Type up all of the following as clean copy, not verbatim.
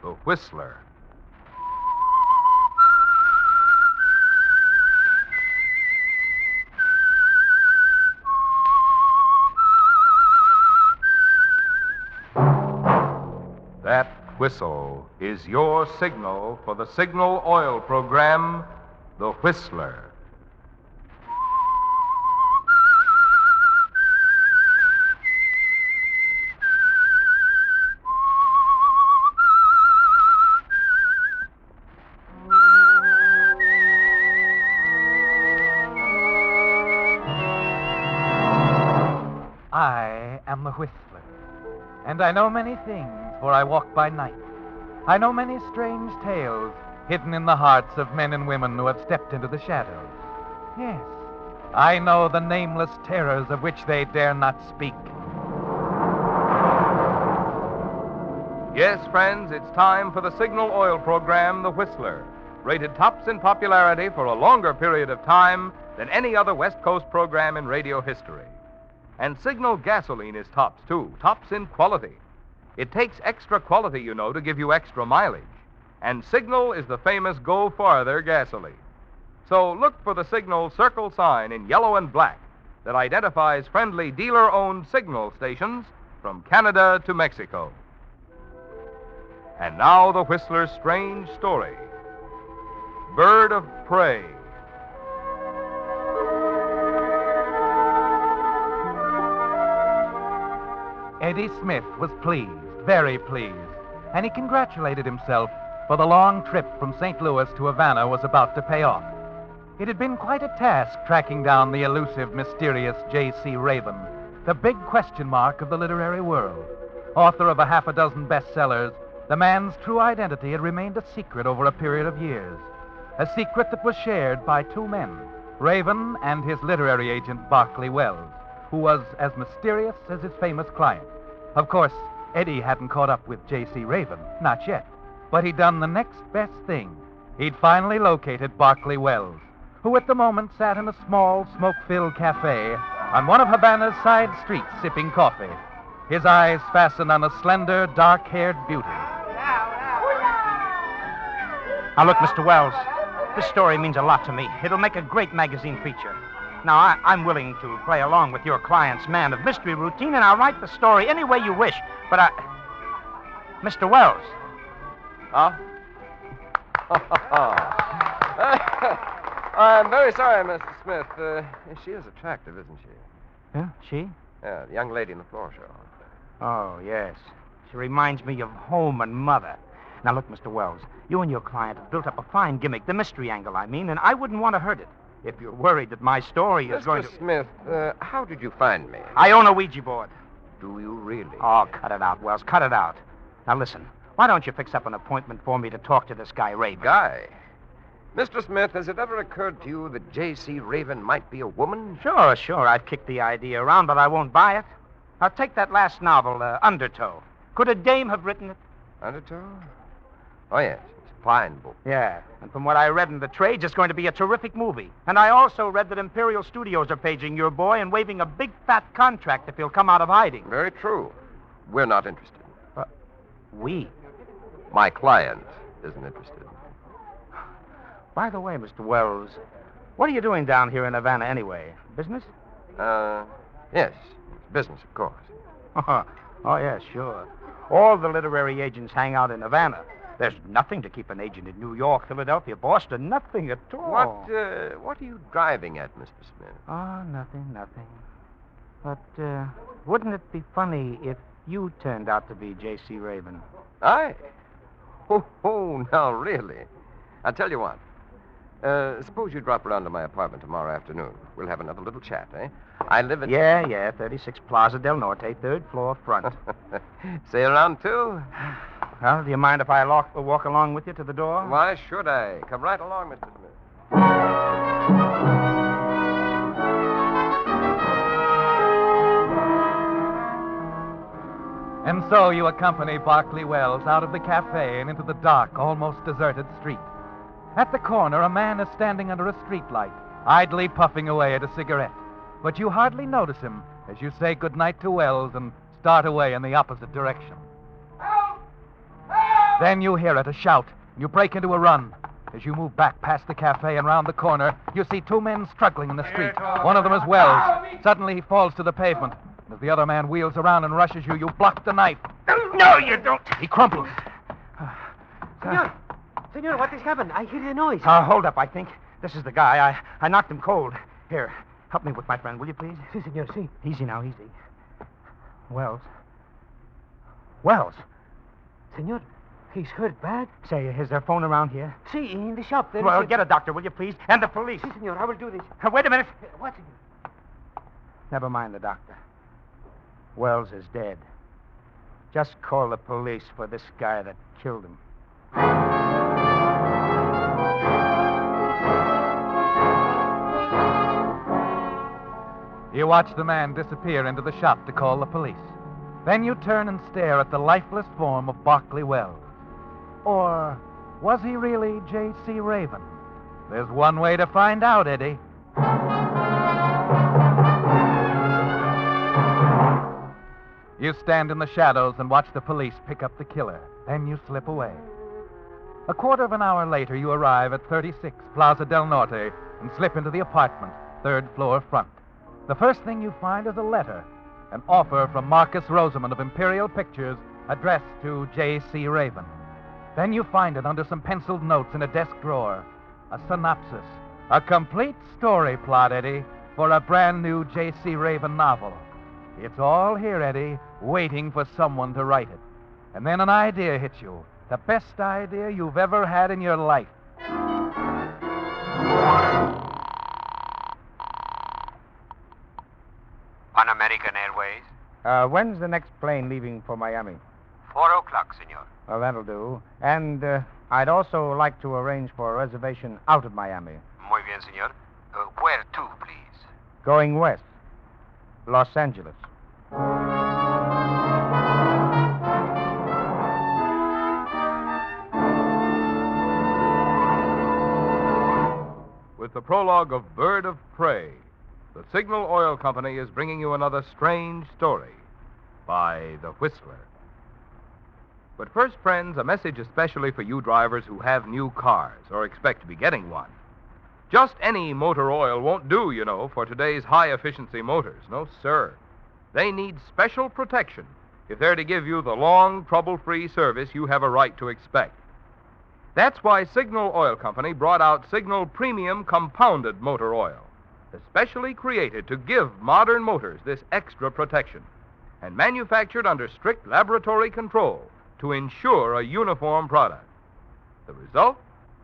the Whistler. That whistle is your signal for the signal oil program, the Whistler. I am the Whistler, and I know many things, for I walk by night. I know many strange tales hidden in the hearts of men and women who have stepped into the shadows. Yes, I know the nameless terrors of which they dare not speak. Yes, friends, it's time for the signal oil program, the Whistler, rated tops in popularity for a longer period of time than any other West Coast program in radio history. And Signal gasoline is tops, too, tops in quality. It takes extra quality, you know, to give you extra mileage. And Signal is the famous Go Farther gasoline. So look for the Signal circle sign in yellow and black that identifies friendly dealer-owned Signal stations from Canada to Mexico. And now the Whistler's strange story. Bird of Prey. Eddie Smith was pleased, very pleased, and he congratulated himself, for the long trip from St. Louis to Havana was about to pay off. It had been quite a task tracking down the elusive, mysterious J.C. Raven, the big question mark of the literary world. Author of a half a dozen bestsellers, the man's true identity had remained a secret over a period of years. A secret that was shared by two men, Raven and his literary agent, Barclay Wells, who was as mysterious as his famous client. Of course, Eddie hadn't caught up with J.C. Raven, not yet. But he'd done the next best thing. He'd finally located Barclay Wells, who at the moment sat in a small, smoke-filled cafe on one of Havana's side streets sipping coffee, his eyes fastened on a slender, dark-haired beauty. Now, look, Mr. Wells, this story means a lot to me. It'll make a great magazine feature. Now, I'm willing to play along with your client's man of mystery routine, and I'll write the story any way you wish. But Mr. Wells. Huh? I'm very sorry, Mr. Smith. She is attractive, isn't she? Yeah, she? Yeah, the young lady in the floor show. Oh, yes. She reminds me of home and mother. Now, look, Mr. Wells, you and your client have built up a fine gimmick, the mystery angle, I mean, and I wouldn't want to hurt it. If you're worried that my story is going to... Mr. Smith, how did you find me? I own a Ouija board. Do you really? Oh, cut it out, Wells, cut it out. Now, listen, why don't you fix up an appointment for me to talk to this guy, Raven? Guy? Mr. Smith, has it ever occurred to you that J.C. Raven might be a woman? Sure. I've kicked the idea around, but I won't buy it. Now, take that last novel, Undertow. Could a dame have written it? Undertow? Oh, yes. It's a fine book. Yeah, and from what I read in the trades, it's going to be a terrific movie. And I also read that Imperial Studios are paging your boy and waiving a big fat contract if he'll come out of hiding. Very true. We're not interested. We? My client isn't interested. By the way, Mr. Wells, what are you doing down here in Havana anyway? Business? Yes. It's business, of course. Oh, yes, sure. All the literary agents hang out in Havana. There's nothing to keep an agent in New York, Philadelphia, Boston. Nothing at all. What are you driving at, Mr. Smith? Oh, nothing. But wouldn't it be funny if you turned out to be J.C. Raven? I? Oh, now, really? I'll tell you what. Suppose you drop around to my apartment tomorrow afternoon. We'll have another little chat, eh? I live at... Yeah, 36 Plaza del Norte, third floor front. Say around, too? Well, do you mind if I walk along with you to the door? Why should I? Come right along, Mr. Smith. And so you accompany Barclay Wells out of the cafe and into the dark, almost deserted street. At the corner, a man is standing under a streetlight, idly puffing away at a cigarette. But you hardly notice him as you say goodnight to Wells and start away in the opposite direction. Help! Then you hear it, a shout. You break into a run. As you move back past the cafe and round the corner, you see two men struggling in the street. One of them is Wells. Suddenly he falls to the pavement. As the other man wheels around and rushes you, you block the knife. No, you don't. He crumples. Senor, what has happened? I hear the noise. Hold up, I think. This is the guy. I knocked him cold. Here, help me with my friend, will you please? Si, senor, si. Easy now, easy. Wells. Wells. Senor, he's hurt bad. Say, is there a phone around here? Si, in the shop. There Well, is a- get a doctor, will you please? And the police. Si, senor, I will do this. Wait a minute. What, senor? Never mind the doctor. Wells is dead. Just call the police for this guy that killed him. You watch the man disappear into the shop to call the police. Then you turn and stare at the lifeless form of Barclay Wells. Or was he really J.C. Raven? There's one way to find out, Eddie. You stand in the shadows and watch the police pick up the killer. Then you slip away. A quarter of an hour later, you arrive at 36 Plaza del Norte and slip into the apartment, third floor front. The first thing you find is a letter, an offer from Marcus Rosamond of Imperial Pictures addressed to J.C. Raven. Then you find it under some penciled notes in a desk drawer. A synopsis, a complete story plot, Eddie, for a brand new J.C. Raven novel. It's all here, Eddie, waiting for someone to write it. And then an idea hits you, the best idea you've ever had in your life. On American Airways, When's the next plane leaving for Miami? 4 o'clock, senor. Well, that'll do. And I'd also like to arrange for a reservation out of Miami. Muy bien, senor. Where to, please? Going west. Los Angeles. With the prologue of Bird of Prey, the Signal Oil Company is bringing you another strange story by The Whistler. But first, friends, a message especially for you drivers who have new cars or expect to be getting one. Just any motor oil won't do, you know, for today's high-efficiency motors. No, sir. They need special protection if they're to give you the long, trouble-free service you have a right to expect. That's why Signal Oil Company brought out Signal Premium Compounded Motor Oil, especially created to give modern motors this extra protection, and manufactured under strict laboratory control to ensure a uniform product. The result?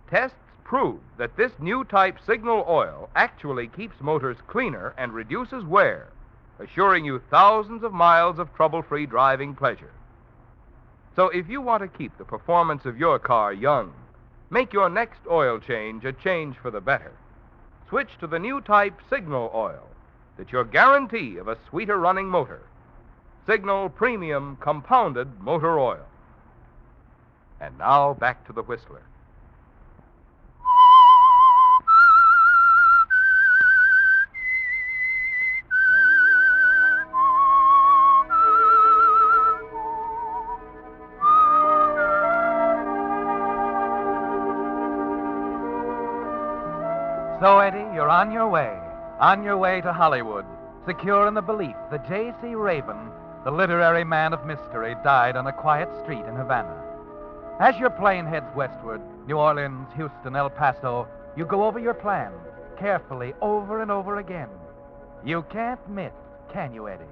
Tests prove that this new type Signal oil actually keeps motors cleaner and reduces wear, assuring you thousands of miles of trouble-free driving pleasure. So if you want to keep the performance of your car young, make your next oil change a change for the better. Switch to the new type Signal oil. That's your guarantee of a sweeter running motor. Signal Premium Compounded Motor Oil. And now back to the Whistler. So, Eddie, you're on your way to Hollywood, secure in the belief that J.C. Raven, the literary man of mystery, died on a quiet street in Havana. As your plane heads westward, New Orleans, Houston, El Paso, you go over your plan, carefully, over and over again. You can't miss, can you, Eddie?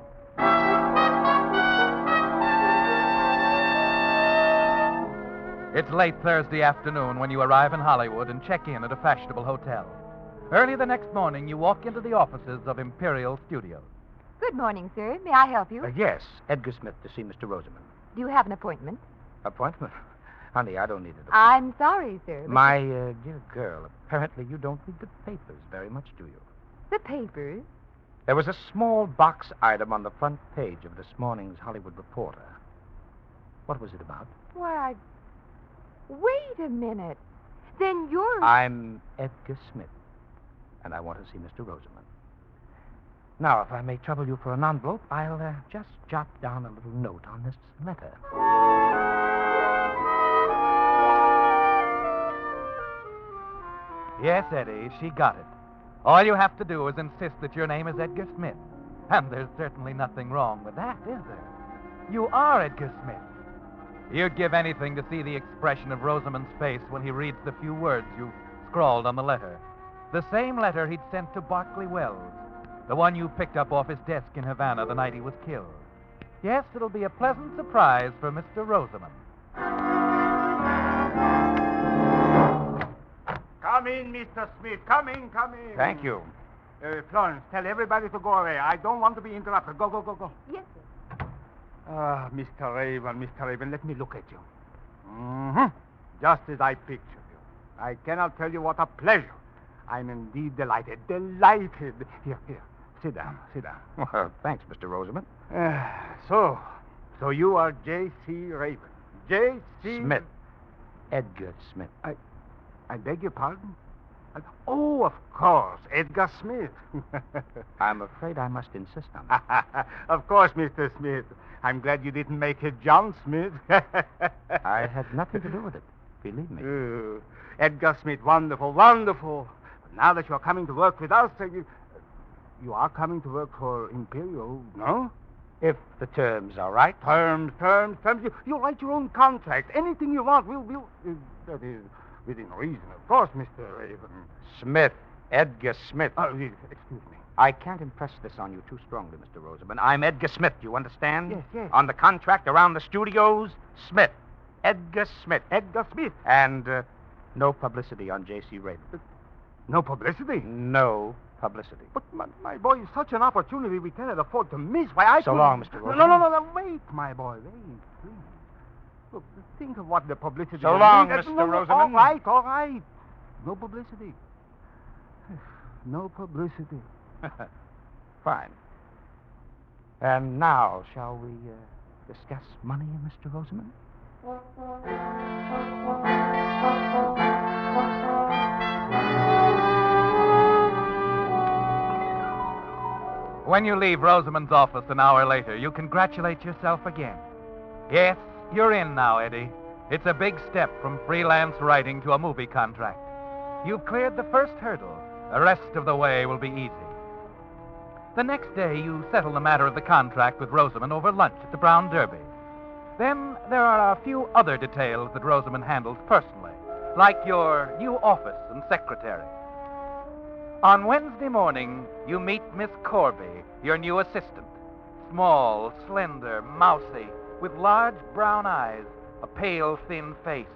It's late Thursday afternoon when you arrive in Hollywood and check in at a fashionable hotel. Early the next morning, you walk into the offices of Imperial Studios. Good morning, sir. May I help you? Yes, Edgar Smith to see Mr. Rosamond. Do you have an appointment? Appointment? Honey, I don't need it. I'm sorry, sir. but My dear girl, apparently you don't read the papers very much, do you? The papers? There was a small box item on the front page of this morning's Hollywood Reporter. What was it about? Why, wait a minute. Then you're... I'm Edgar Smith, and I want to see Mr. Rosamond. Now, if I may trouble you for an envelope, I'll just jot down a little note on this letter. Yes, Eddie, she got it. All you have to do is insist that your name is Edgar Smith. And there's certainly nothing wrong with that, is there? You are Edgar Smith. You'd give anything to see the expression of Rosamond's face when he reads the few words you scrawled on the letter. The same letter he'd sent to Barclay Wells, the one you picked up off his desk in Havana the night he was killed. Yes, it'll be a pleasant surprise for Mr. Rosamond. Come in, Mr. Smith. Come in, come in. Thank you. Florence, tell everybody to go away. I don't want to be interrupted. Go, go, go, go. Yes, sir. Ah, Mr. Raven, let me look at you. Mm-hmm. Just as I pictured you. I cannot tell you what a pleasure. I'm indeed delighted. Delighted. Here. Sit down, sit down. Well, thanks, Mr. Rosamond. So you are J.C. Raven. J.C. Smith. Edgar Smith. I beg your pardon? Oh, of course, Edgar Smith. I'm afraid I must insist on that. Of course, Mr. Smith. I'm glad you didn't make it John Smith. I had nothing to do with it, believe me. Edgar Smith, wonderful, wonderful. Now that you're coming to work with us, you are coming to work for Imperial, no? If the terms are right. Terms. You write your own contract. Anything you want, we'll that is, within reason, of course, Mr. Raven. Smith. Edgar Smith. Excuse me. I can't impress this on you too strongly, Mr. Rosamond. I'm Edgar Smith, you understand? Yes. On the contract around the studios, Smith. Edgar Smith. Edgar Smith. And no publicity on J.C. Raven. No publicity? No publicity. But, my boy, such an opportunity we cannot afford to miss. Why, I So could... long, Mr. Rosamond. No, wait, my boy, wait, please. Look, think of what the publicity... So will long, mean. Mr. No, Rosamond. All right. No publicity. No publicity. Fine. And now, shall we discuss money, Mr. Rosamond? When you leave Rosamond's office an hour later, you congratulate yourself again. Yes, you're in now, Eddie. It's a big step from freelance writing to a movie contract. You've cleared the first hurdle. The rest of the way will be easy. The next day, you settle the matter of the contract with Rosamond over lunch at the Brown Derby. Then there are a few other details that Rosamond handles personally, like your new office and secretary. On Wednesday morning, you meet Miss Corby, your new assistant. Small, slender, mousy, with large brown eyes, a pale, thin face,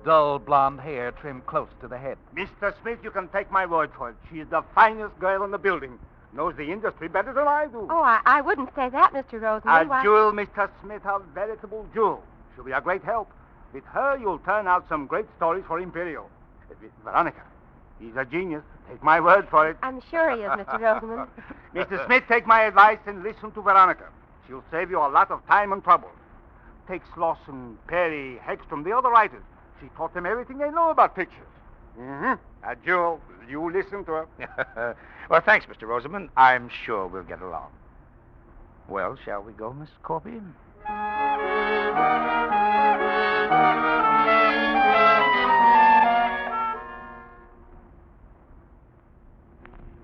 dull blonde hair trimmed close to the head. Mr. Smith, you can take my word for it. She's the finest girl in the building. Knows the industry better than I do. Oh, I wouldn't say that, Mr. Rosamond. A jewel, Mr. Smith, a veritable jewel. She'll be a great help. With her, you'll turn out some great stories for Imperial. Veronica, he's a genius. Take my word for it. I'm sure he is, Mr. Rosamond. Mr. Smith, take my advice and listen to Veronica. She'll save you a lot of time and trouble. Take Slauson, Perry, Hegstrom, the other writers. She taught them everything they know about pictures. Mm-hmm. A jewel. You listen to her. Well, thanks, Mr. Rosamond. I'm sure we'll get along. Well, shall we go, Miss Corby?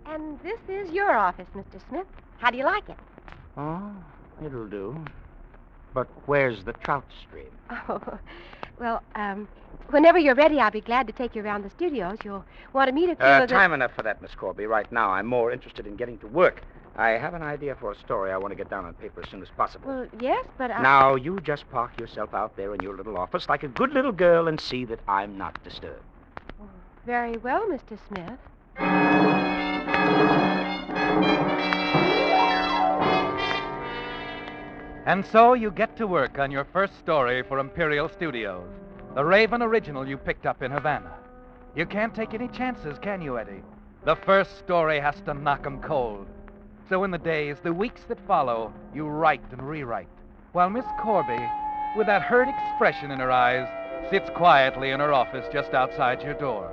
And this is your office, Mr. Smith. How do you like it? Oh, it'll do. But where's the trout stream? Oh, well, whenever you're ready, I'll be glad to take you around the studios. You'll want to meet a few of the... Time enough for that, Miss Corby. Right now, I'm more interested in getting to work. I have an idea for a story I want to get down on paper as soon as possible. Well, yes, but I... Now, you just park yourself out there in your little office like a good little girl and see that I'm not disturbed. Oh, very well, Mr. Smith. And so you get to work on your first story for Imperial Studios, the Raven original you picked up in Havana. You can't take any chances, can you, Eddie? The first story has to knock 'em cold. So in the days, the weeks that follow, you write and rewrite, while Miss Corby, with that hurt expression in her eyes, sits quietly in her office just outside your door.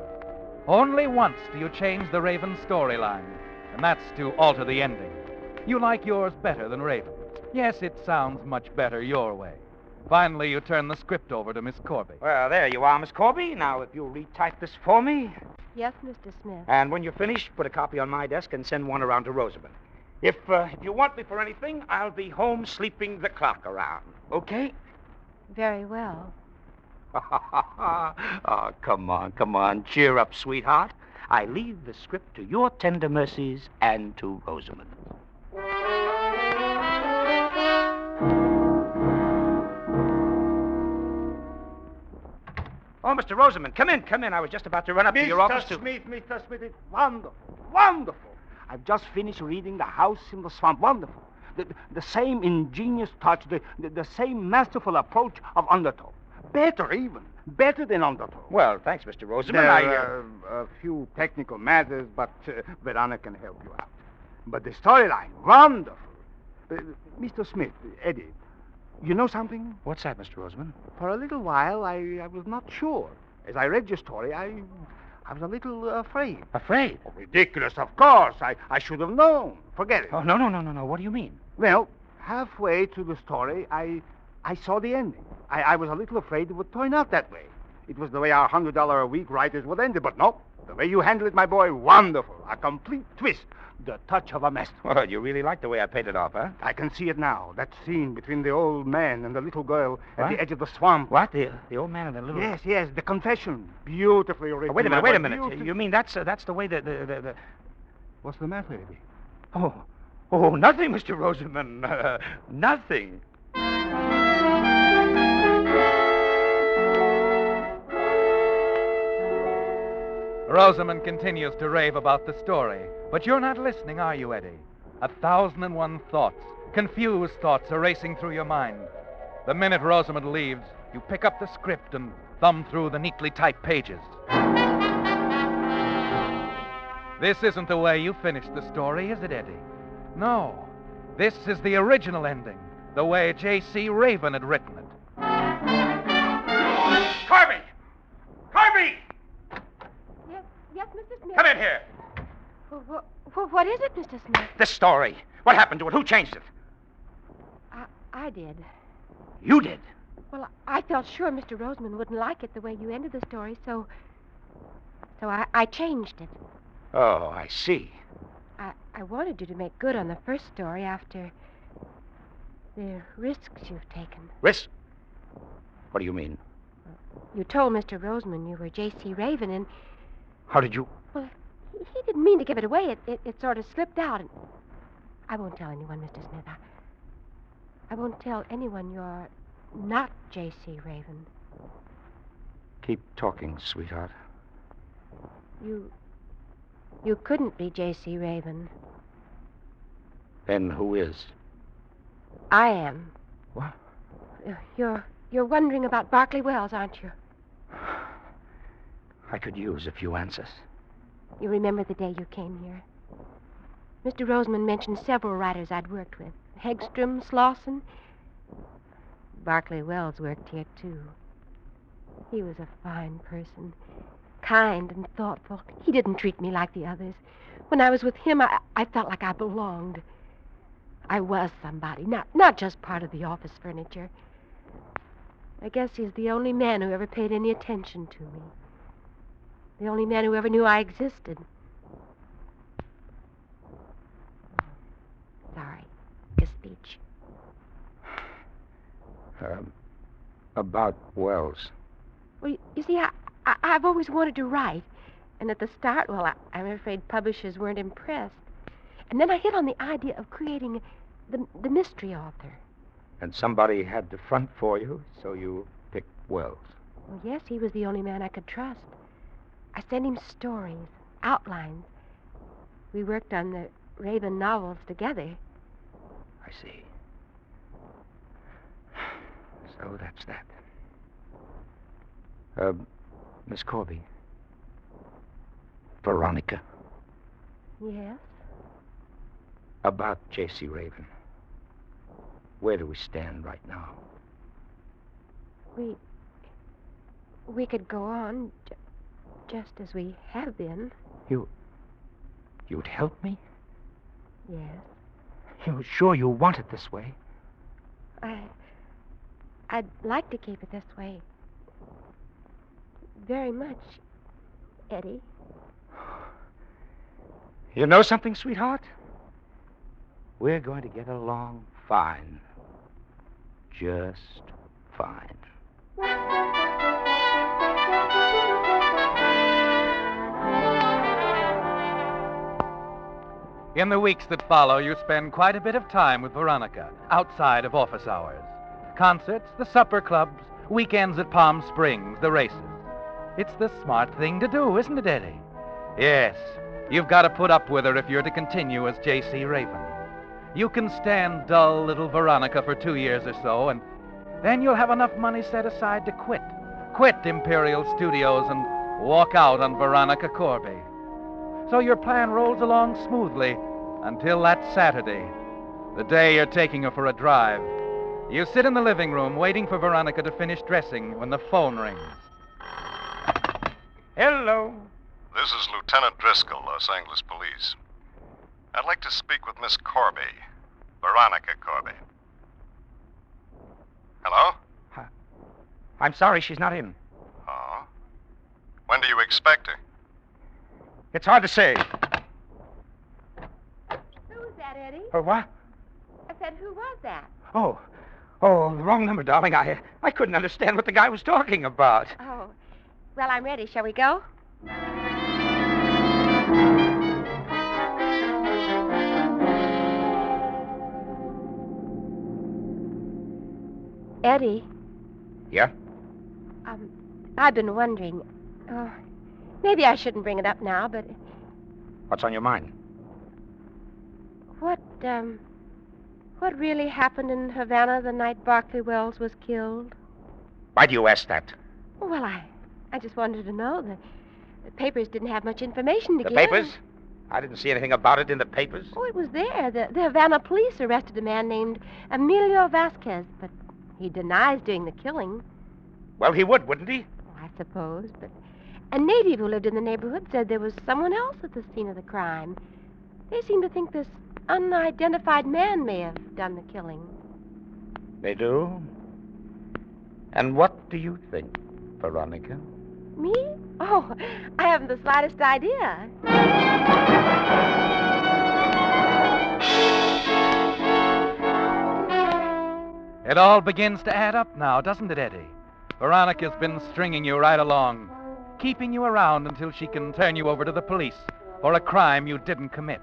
Only once do you change the Raven storyline, and that's to alter the ending. You like yours better than Raven's. Yes, it sounds much better your way. Finally, you turn the script over to Miss Corby. Well, there you are, Miss Corby. Now, if you'll retype this for me. Yes, Mr. Smith. And when you're finished, put a copy on my desk and send one around to Rosamond. If you want me for anything, I'll be home sleeping the clock around. Okay? Very well. Oh, come on. Cheer up, sweetheart. I leave the script to your tender mercies and to Rosamond. Oh, Mr. Rosamond, come in. I was just about to run up to your office Mr. Smith, it's wonderful. I've just finished reading The House in the Swamp. Wonderful. The same ingenious touch, the same masterful approach of Undertow. Better than Undertow. Well, thanks, Mr. Rosamond. There are a few technical matters, but Veronica can help you out. But the storyline, wonderful. Mr. Smith, Eddie, you know something? What's that, Mr. Rosamond? For a little while, I was not sure. As I read your story, I was a little afraid. Afraid? Oh, ridiculous, of course. I should have known. Forget it. Oh, no. What do you mean? Well, halfway through the story, I saw the ending. I was a little afraid it would turn out that way. It was the way our $100 a week writers would end it, but no. The way you handled it, my boy, wonderful. A complete twist. The touch of a master. Well, you really like the way I paid it off, huh? I can see it now. That scene between the old man and the little girl at What? the edge of the swamp. What? The old man and the little... Yes, the confession. Beautifully written. Oh, wait a my minute. boy, beautiful. You mean that's the way the... What's the matter, Eddie? Oh, nothing, Mr. Rosamond. Nothing. Rosamond continues to rave about the story, but you're not listening, are you, Eddie? 1,001 thoughts, confused thoughts are racing through your mind. The minute Rosamond leaves, you pick up the script and thumb through the neatly typed pages. This isn't the way you finished the story, is it, Eddie? No. This is the original ending, the way J.C. Raven had written it. Carby! Yes, Mr. Smith. Come in here. What is it, Mr. Smith? This story. What happened to it? Who changed it? I did. You did? Well, I felt sure Mr. Rosamond wouldn't like it the way you ended the story, so I changed it. Oh, I see. I wanted you to make good on the first story after the risks you've taken. Risk? What do you mean? You told Mr. Rosamond you were J.C. Raven, and... How did you... Well, he didn't mean to give it away. It sort of slipped out, and... I won't tell anyone, Mr. Smith. I won't tell anyone you're not J.C. Raven. Keep talking, sweetheart. You couldn't be J.C. Raven. Then who is? I am. What? You're wondering about Barclay Wells, aren't you? I could use a few answers. You remember the day you came here? Mr. Rosamond mentioned several writers I'd worked with. Hegstrom, Slauson. Barclay Wells worked here, too. He was a fine person. Kind and thoughtful. He didn't treat me like the others. When I was with him, I felt like I belonged. I was somebody, not just part of the office furniture. I guess he's the only man who ever paid any attention to me. The only man who ever knew I existed. Sorry. Your speech. About Wells. Well, you see, I've always wanted to write. And at the start, well, I'm afraid publishers weren't impressed. And then I hit on the idea of creating the mystery author. And somebody had to front for you, so you picked Wells. Well, yes, he was the only man I could trust. I sent him stories, outlines. We worked on the Raven novels together. I see. So that's that. Miss Corby. Veronica. Yes? About J.C. Raven. Where do we stand right now? We could go on just as we have been. You'd help me? Yes. You're sure you want it this way? I'd like to keep it this way. Very much. Eddie. You know something, sweetheart? We're going to get along fine. Just fine. In the weeks that follow, you spend quite a bit of time with Veronica, outside of office hours. Concerts, the supper clubs, weekends at Palm Springs, the races. It's the smart thing to do, isn't it, Eddie? Yes, you've got to put up with her if you're to continue as J.C. Raven. You can stand dull little Veronica for 2 years or so, and then you'll have enough money set aside to quit. Quit Imperial Studios and walk out on Veronica Corby. So your plan rolls along smoothly until that Saturday, the day you're taking her for a drive. You sit in the living room waiting for Veronica to finish dressing when the phone rings. Hello. This is Lieutenant Driscoll, Los Angeles Police. I'd like to speak with Miss Corby, Veronica Corby. Hello? I'm sorry she's not in. Oh? When do you expect her? It's hard to say. Who was that, Eddie? What? I said, who was that? Oh, the wrong number, darling. I couldn't understand what the guy was talking about. Oh. Well, I'm ready. Shall we go? Eddie. Yeah? I've been wondering. Maybe I shouldn't bring it up now, but What's on your mind? what really happened in Havana the night Barclay Wells was killed? Why do you ask that? Well, I just wanted to know. The papers didn't have much information to The give. papers? I didn't see anything about it in the papers. Oh, it was there. The Havana police arrested a man named Emilio Vasquez, but he denies doing the killing. Well, he would, wouldn't he? I suppose, but a native who lived in the neighborhood said there was someone else at the scene of the crime. They seem to think this unidentified man may have done the killing. They do? And what do you think, Veronica? Me? Oh, I haven't the slightest idea. It all begins to add up now, doesn't it, Eddie? Veronica's been stringing you right along, keeping you around until she can turn you over to the police for a crime you didn't commit.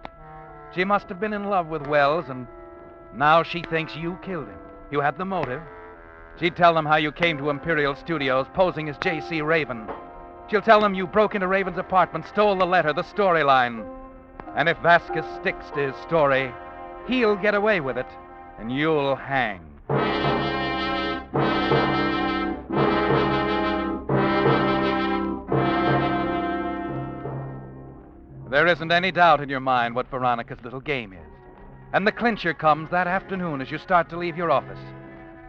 She must have been in love with Wells, and now she thinks you killed him. You had the motive. She'd tell them how you came to Imperial Studios posing as J.C. Raven. She'll tell them you broke into Raven's apartment, stole the letter, the storyline. And if Vasquez sticks to his story, he'll get away with it, and you'll hang. There isn't any doubt in your mind what Veronica's little game is. And the clincher comes that afternoon as you start to leave your office.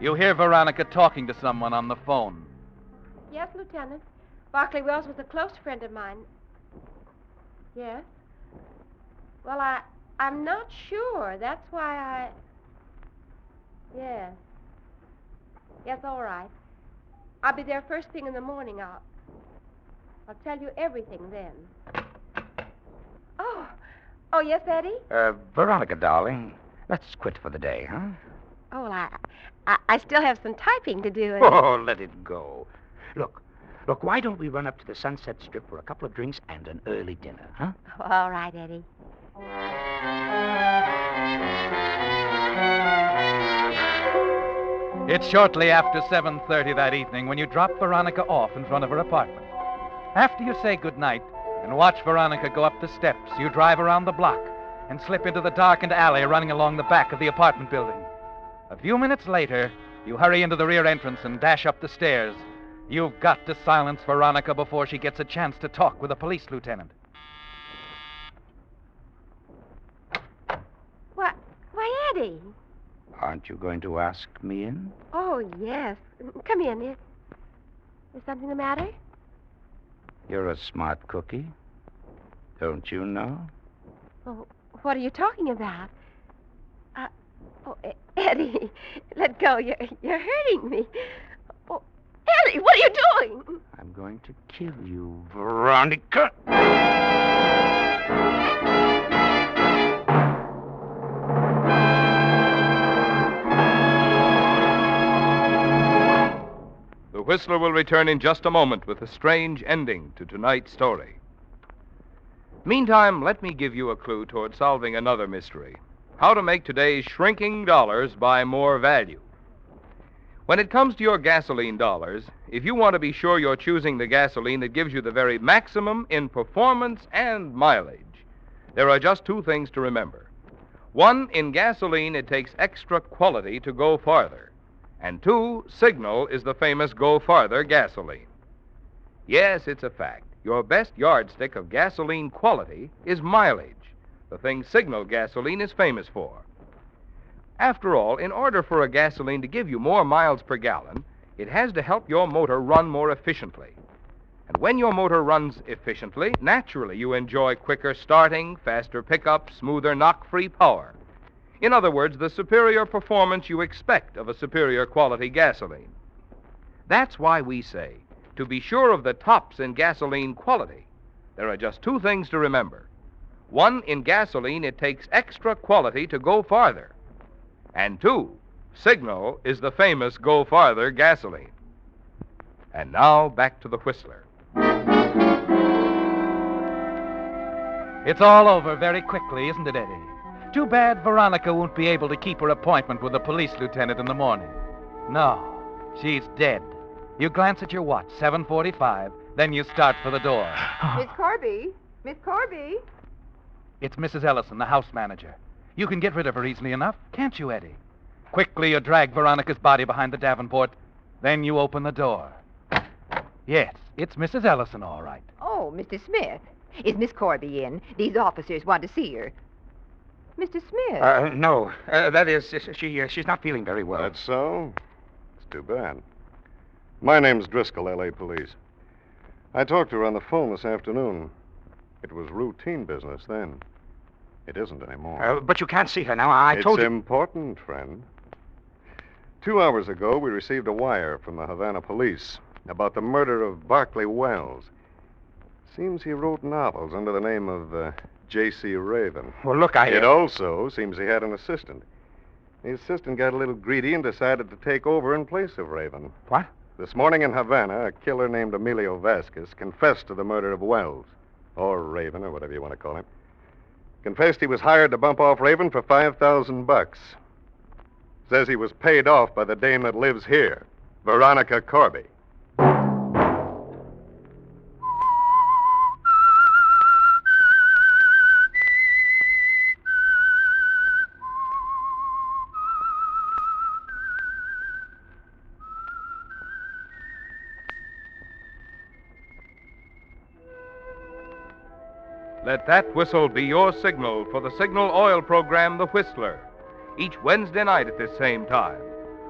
You hear Veronica talking to someone on the phone. Yes, Lieutenant. Barclay Wells was a close friend of mine. Yes? Well, I'm not sure. That's why Yes. Yes, all right. I'll be there first thing in the morning. I'll tell you everything then. Oh, yes, Eddie? Veronica, darling, let's quit for the day, huh? Oh, well, I still have some typing to do. Oh, let it go. Look, why don't we run up to the Sunset Strip for a couple of drinks and an early dinner, huh? All right, Eddie. It's shortly after 7:30 that evening when you drop Veronica off in front of her apartment. After you say goodnight and watch Veronica go up the steps, you drive around the block and slip into the darkened alley running along the back of the apartment building. A few minutes later, you hurry into the rear entrance and dash up the stairs. You've got to silence Veronica before she gets a chance to talk with a police lieutenant. Why, Eddie? Aren't you going to ask me in? Oh, yes. Come in. Is something the matter? You're a smart cookie. Don't you know? Oh, what are you talking about? Eddie, let go. You're hurting me. Oh, Eddie, what are you doing? I'm going to kill you, Veronica. The Whistler will return in just a moment with a strange ending to tonight's story. Meantime, let me give you a clue toward solving another mystery: how to make today's shrinking dollars buy more value. When it comes to your gasoline dollars, if you want to be sure you're choosing the gasoline that gives you the very maximum in performance and mileage, there are just two things to remember. One, in gasoline, it takes extra quality to go farther. And two, Signal is the famous Go Farther gasoline. Yes, it's a fact. Your best yardstick of gasoline quality is mileage, the thing Signal gasoline is famous for. After all, in order for a gasoline to give you more miles per gallon, it has to help your motor run more efficiently. And when your motor runs efficiently, naturally you enjoy quicker starting, faster pickup, smoother knock-free power. In other words, the superior performance you expect of a superior quality gasoline. That's why we say, to be sure of the tops in gasoline quality, there are just two things to remember. One, in gasoline, it takes extra quality to go farther. And two, Signal is the famous Go Farther gasoline. And now, back to the Whistler. It's all over very quickly, isn't it, Eddie? Too bad Veronica won't be able to keep her appointment with the police lieutenant in the morning. No, she's dead. You glance at your watch, 7:45, then you start for the door. Miss Corby? Miss Corby? It's Mrs. Ellison, the house manager. You can get rid of her easily enough, can't you, Eddie? Quickly, you drag Veronica's body behind the Davenport, then you open the door. Yes, it's Mrs. Ellison, all right. Oh, Mr. Smith. Is Miss Corby in? These officers want to see her. Mr. Smith? No. That is, she's not feeling very well. That's so? It's too bad. My name's Driscoll, L.A. Police. I talked to her on the phone this afternoon. It was routine business then. It isn't anymore. But you can't see her now. I told you. It's important, friend. 2 hours ago, we received a wire from the Havana police about the murder of Barclay Wells. Seems he wrote novels under the name of J.C. Raven. Well, look, It also seems he had an assistant. The assistant got a little greedy and decided to take over in place of Raven. What? This morning in Havana, a killer named Emilio Vasquez confessed to the murder of Wells, or Raven, or whatever you want to call him. Confessed he was hired to bump off Raven for $5,000. Says he was paid off by the dame that lives here, Veronica Corby. Let that whistle be your signal for the Signal Oil program, The Whistler, each Wednesday night at this same time.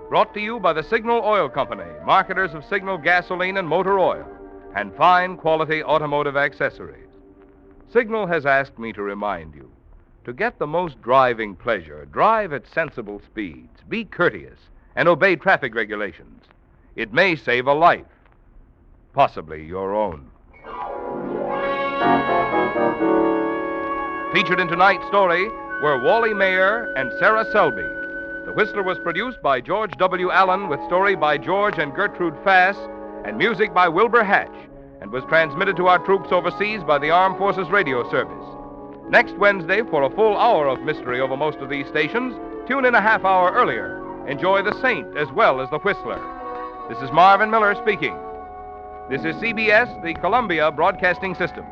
Brought to you by the Signal Oil Company, marketers of Signal gasoline and motor oil, and fine quality automotive accessories. Signal has asked me to remind you, to get the most driving pleasure, drive at sensible speeds, be courteous, and obey traffic regulations. It may save a life, possibly your own. Featured in tonight's story were Wally Mayer and Sarah Selby. The Whistler was produced by George W. Allen with story by George and Gertrude Fass and music by Wilbur Hatch, and was transmitted to our troops overseas by the Armed Forces Radio Service. Next Wednesday, for a full hour of mystery over most of these stations, tune in a half hour earlier. Enjoy The Saint as well as The Whistler. This is Marvin Miller speaking. This is CBS, the Columbia Broadcasting System.